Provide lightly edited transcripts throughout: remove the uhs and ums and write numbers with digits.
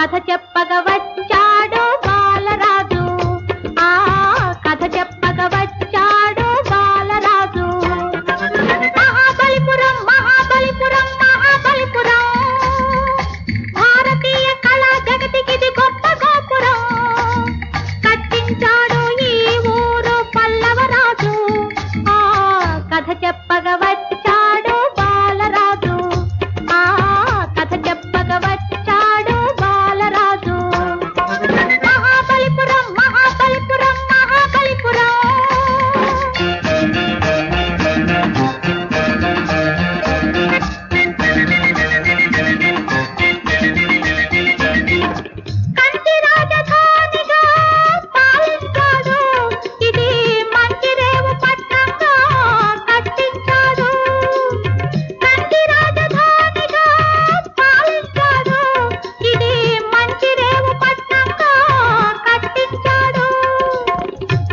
కథ చెప్పగా వచ్చాడు బాలరాజు ఆ కథ చెప్పగా వచ్చాడు బాలరాజు మహాబలిపురం మహాబలిపురం మహాబలిపురం భారతీయ కళా జగతికిది గొప్ప గోపురం కట్టించాడు ఈ ఊరు పల్లవరాజు ఆ కథ చెప్పగా వచ్చాడు బాలరాజు ఆ కథ చెప్పగా వచ్చాడు బాలరాజు మహాబలిపురం మహాబలిపురం మహాబలిపురం కంచి రాజధానిగా పాలించాడు ఇది మంచిరేవు పట్టంగా కట్టించాడు కంచి రాజధానిగా పాలించాడు ఇది మంచిరేవు పట్టంగా కట్టించాడు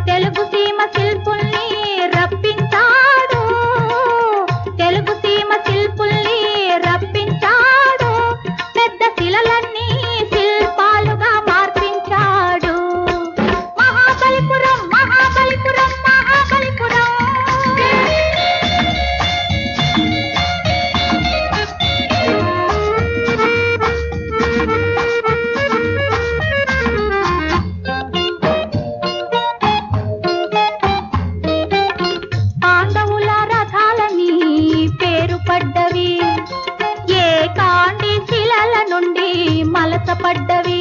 తెలుగు సీమ శిల్పుల్ని రప్పించాడు తెలుగు సీమ శిల్పుల్ని రప్పించాడు పెద్ద శిలలన్నీ శిల్పాలుగా మార్పించాడు మహాబలిపురం మహాబలిపురం మహాబలిపురం పాండవుల రథాలని పేరు పడ్డవి ఏ కాండి శిలల నుండి మలసపడ్డవి